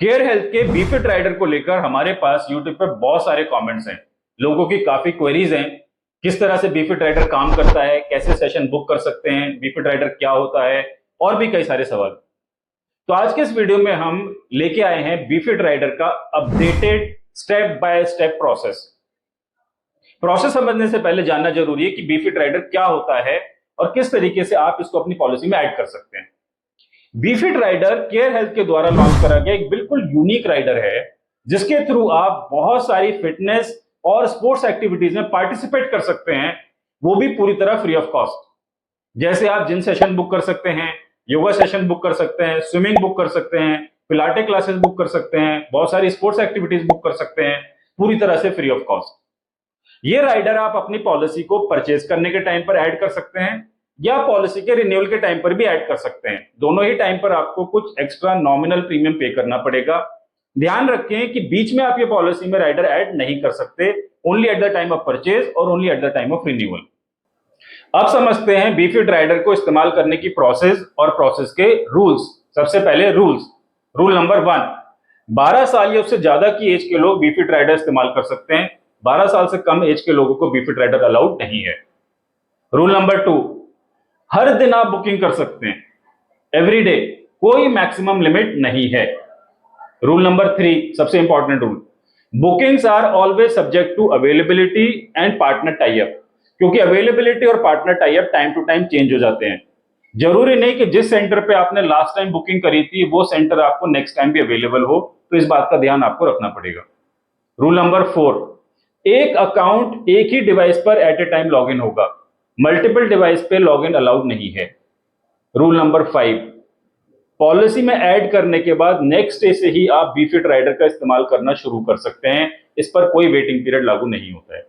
Care health के बीफिट rider को लेकर हमारे पास यूट्यूब पर बहुत सारे कमेंट्स हैं। लोगों की काफी क्वेरीज हैं। किस तरह से बीफिट राइडर काम करता है, कैसे सेशन बुक कर सकते हैं, बीफिट राइडर क्या होता है, और भी कई सारे सवाल। तो आज के इस वीडियो में हम लेके आए हैं बीफिट राइडर का updated step by step process. Process समझने से पहले जानना जरूरी है कि बीफिट राइडर क्या होता है और किस तरीके से आप इसको अपनी पॉलिसी में ऐड कर सकते हैं। बीफिट राइडर केयर हेल्थ के द्वारा लॉन्च करा गया एक बिल्कुल यूनिक राइडर है, जिसके थ्रू आप बहुत सारी फिटनेस और स्पोर्ट्स एक्टिविटीज में पार्टिसिपेट कर सकते हैं, वो भी पूरी तरह फ्री ऑफ कॉस्ट। जैसे आप जिम सेशन बुक कर सकते हैं, योगा सेशन बुक कर सकते हैं, स्विमिंग बुक कर सकते हैं, पिलाटे क्लासेस बुक कर सकते हैं, बहुत सारी स्पोर्ट्स एक्टिविटीज बुक कर सकते हैं, पूरी तरह से फ्री ऑफ कॉस्ट। ये राइडर आप अपनी पॉलिसी को परचेज करने के टाइम पर ऐड कर सकते हैं या पॉलिसी के रिन्यूअल के टाइम पर भी ऐड कर सकते हैं। दोनों ही टाइम पर आपको कुछ एक्स्ट्रा नॉमिनल प्रीमियम पे करना पड़ेगा। ध्यान रखें कि बीच में आप ये पॉलिसी में राइडर ऐड नहीं कर सकते, only at the time of purchase और only at the time of renewal. अब समझते हैं बीफिट राइडर को इस्तेमाल करने की प्रोसेस और प्रोसेस के रूल्स। सबसे पहले रूल्स। रूल नंबर 1, 12 साल या उससे ज्यादा की एज के लोग बीफिट राइडर इस्तेमाल कर सकते हैं। 12 साल से कम एज के लोगों को बीफिट राइडर अलाउड नहीं है। रूल नंबर 2, हर दिन आप बुकिंग कर सकते हैं, एवरी डे, कोई मैक्सिमम लिमिट नहीं है। रूल नंबर 3, सबसे important rule, bookings are always subject to availability and partner tie up, क्योंकि अवेलेबिलिटी और partner tie up time to time change हो जाते हैं। जरूरी नहीं कि जिस सेंटर पे आपने लास्ट टाइम बुकिंग करी थी वो सेंटर आपको नेक्स्ट टाइम भी अवेलेबल हो, तो इस बात का ध्यान आपको रखना पड़ेगा। रूल नंबर 4, एक अकाउंट एक ही डिवाइस पर एट ए टाइम लॉगिन होगा, मल्टीपल डिवाइस पे लॉगिन अलाउड नहीं है। रूल नंबर 5, पॉलिसी में ऐड करने के बाद नेक्स्ट डे से ही आप बीफिट राइडर का इस्तेमाल करना शुरू कर सकते हैं, इस पर कोई वेटिंग पीरियड लागू नहीं होता है।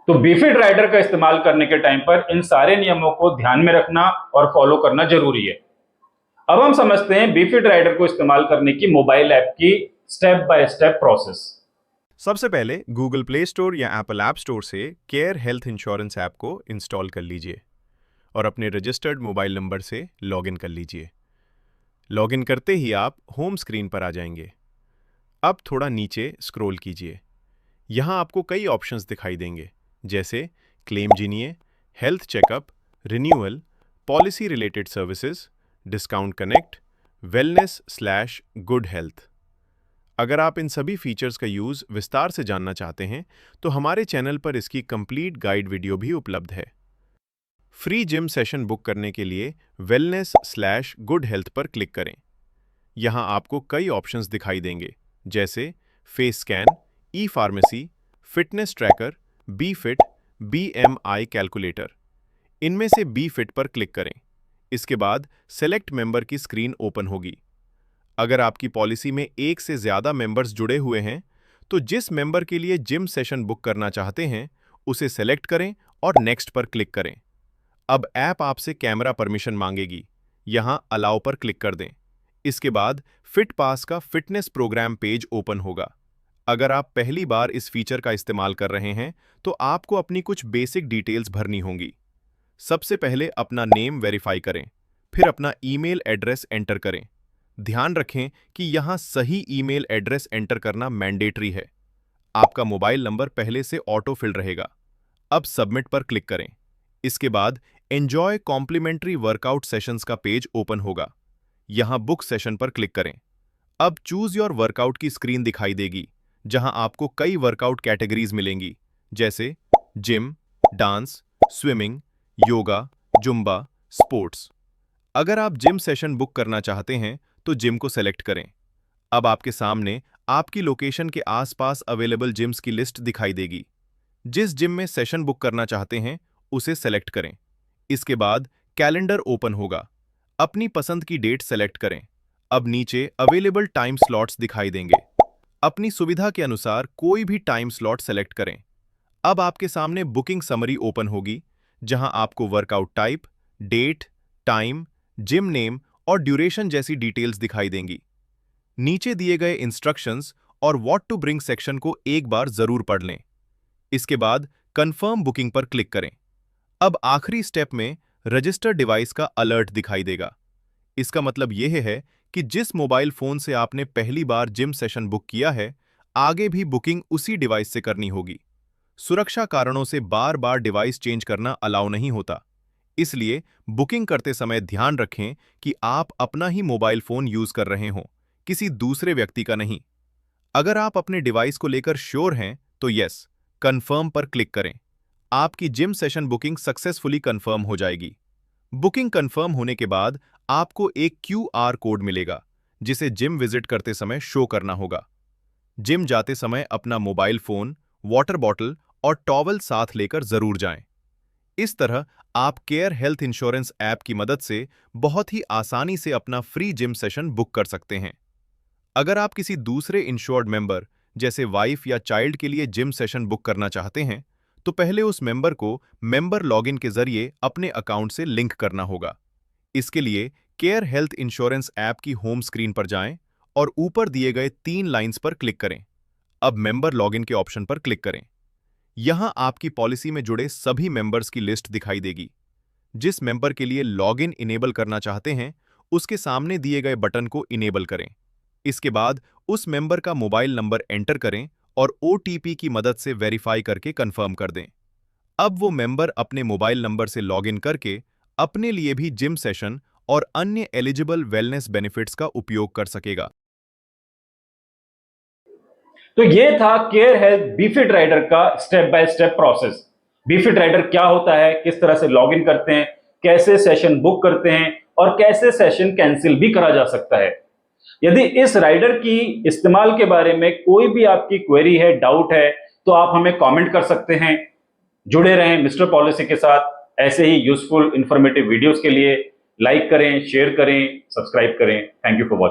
तो बीफिट राइडर का इस्तेमाल करने के टाइम पर इन सारे नियमों को ध्यान में रखना और फॉलो करना जरूरी है। अब हम समझते हैं बीफिट राइडर को इस्तेमाल करने की मोबाइल ऐप की स्टेप बाय स्टेप प्रोसेस। सबसे पहले गूगल प्ले स्टोर या एप्पल ऐप स्टोर से केयर हेल्थ इंश्योरेंस ऐप को इंस्टॉल कर लीजिए और अपने रजिस्टर्ड मोबाइल नंबर से लॉगिन कर लीजिए। लॉगिन करते ही आप होम स्क्रीन पर आ जाएंगे। अब थोड़ा नीचे स्क्रॉल कीजिए। यहाँ आपको कई ऑप्शंस दिखाई देंगे, जैसे claim genie, health checkup, renewal, policy related services, discount connect, wellness good health. अगर आप इन सभी फीचर्स का यूज़ विस्तार से जानना चाहते हैं तो हमारे चैनल पर इसकी कंप्लीट गाइड वीडियो भी उपलब्ध है। फ्री जिम सेशन बुक करने के लिए वेलनेस/गुड हेल्थ पर क्लिक करें। यहाँ आपको कई ऑप्शंस दिखाई देंगे, जैसे face scan, e pharmacy, fitness tracker, be fit, BMI calculator. इनमें से बी फिट पर क्लिक करें। इसके बाद सेलेक्ट मेंबर की स्क्रीन ओपन होगी। अगर आपकी पॉलिसी में एक से ज़्यादा मेंबर्स जुड़े हुए हैं तो जिस मेंबर के लिए जिम सेशन बुक करना चाहते हैं उसे सेलेक्ट करें और नेक्स्ट पर क्लिक करें। अब ऐप आपसे कैमरा परमिशन मांगेगी, यहां अलाउ पर क्लिक कर दें। इसके बाद फिट पास का फिटनेस प्रोग्राम पेज ओपन होगा। अगर आप पहली बार इस फीचर का इस्तेमाल कर रहे हैं तो आपको अपनी कुछ बेसिक डिटेल्स भरनी होंगी। सबसे पहले अपना नेम वेरीफाई करें, फिर अपना ईमेल एड्रेस एंटर करें। ध्यान रखें कि यहां सही ईमेल एड्रेस एंटर करना मैंडेटरी है। आपका मोबाइल नंबर पहले से ऑटो फिल रहेगा। अब सबमिट पर क्लिक करें। इसके बाद एंजॉय कॉम्प्लीमेंट्री वर्कआउट सेशंस का पेज ओपन होगा। यहां बुक सेशन पर क्लिक करें। अब चूज योर वर्कआउट की स्क्रीन दिखाई देगी, जहां आपको कई वर्कआउट कैटेगरीज मिलेंगी, जैसे gym, dance, swimming, yoga, Zumba, sports. अगर आप जिम सेशन बुक करना चाहते हैं तो जिम को सेलेक्ट करें। अब आपके सामने आपकी लोकेशन के आसपास अवेलेबल जिम्स की लिस्ट दिखाई देगी। जिस जिम में सेशन बुक करना चाहते हैं उसे सेलेक्ट करें। इसके बाद कैलेंडर ओपन होगा। अपनी पसंद की डेट सेलेक्ट करें। अब नीचे अवेलेबल टाइम स्लॉट्स दिखाई देंगे। अपनी सुविधा के अनुसार कोई भी टाइम स्लॉट सेलेक्ट करें। अब आपके सामने बुकिंग समरी ओपन होगी, जहां आपको workout type, date, time, gym name और ड्यूरेशन जैसी डिटेल्स दिखाई देंगी। नीचे दिए गए इंस्ट्रक्शंस और व्हाट टू ब्रिंग सेक्शन को एक बार जरूर पढ़ लें। इसके बाद कंफर्म बुकिंग पर क्लिक करें। अब आखिरी स्टेप में रजिस्टर डिवाइस का अलर्ट दिखाई देगा। इसका मतलब यह है कि जिस मोबाइल फोन से आपने पहली बार जिम सेशन बुक किया है, आगे भी बुकिंग उसी डिवाइस से करनी होगी। सुरक्षा कारणों से बार-बार डिवाइस चेंज करना अलाउ नहीं होता। इसलिए बुकिंग करते समय ध्यान रखें कि आप अपना ही मोबाइल फोन यूज कर रहे हों, किसी दूसरे व्यक्ति का नहीं। अगर आप अपने डिवाइस को लेकर श्योर हैं, तो यस, कंफर्म पर क्लिक करें। आपकी gym session booking successfully confirm हो जाएगी। बुकिंग कंफर्म होने के बाद आपको एक QR कोड मिलेगा, जिसे जिम विजिट करते समय शो करना होगा। जिम जाते समय अपना मोबाइल फोन, वाटर बॉटल और टॉवल साथ लेकर जरूर जाएं। इस तरह आप केयर हेल्थ इंश्योरेंस ऐप की मदद से बहुत ही आसानी से अपना फ्री जिम सेशन बुक कर सकते हैं। अगर आप किसी दूसरे इंश्योर्ड मेंबर जैसे वाइफ या चाइल्ड के लिए जिम सेशन बुक करना चाहते हैं, तो पहले उस मेंबर को मेंबर लॉगिन के जरिए अपने अकाउंट से लिंक करना होगा। इसके लिए केयर हेल्थ इंश्योरेंस ऐप की होम स्क्रीन पर जाएं और ऊपर दिए गए 3 लाइंस पर क्लिक करें। अब मेंबर लॉगिन के ऑप्शन पर क्लिक करें। यहां आपकी पॉलिसी में जुड़े सभी मेंबर्स की लिस्ट दिखाई देगी। जिस मेंबर के लिए लॉगिन इनेबल करना चाहते हैं, उसके सामने दिए गए बटन को इनेबल करें। इसके बाद उस मेंबर का मोबाइल नंबर एंटर करें और OTP की मदद से वेरीफाई करके कंफर्म कर दें। अब वो मेंबर अपने मोबाइल नंबर से लॉगिन करके अपने लिए भी जिम सेशन और अन्य एलिजिबल वेलनेस बेनिफिट्स का उपयोग कर सकेगा। तो ये था केयर हेल्थ बीफिट राइडर का step by step process. BeFit rider क्या होता है, किस तरह से लॉगिन करते हैं, कैसे सेशन बुक करते हैं और कैसे सेशन कैंसिल भी करा जा सकता है। यदि इस राइडर की इस्तेमाल के बारे में कोई भी आपकी क्वेरी है, डाउट है, तो आप हमें कमेंट कर सकते हैं। जुड़े रहें मिस्टर पॉलिसी के साथ। ऐसे ही यूजफुल इंफॉर्मेटिव वीडियोस के लिए लाइक करें, शेयर करें, सब्सक्राइब करें। Thank you for watching.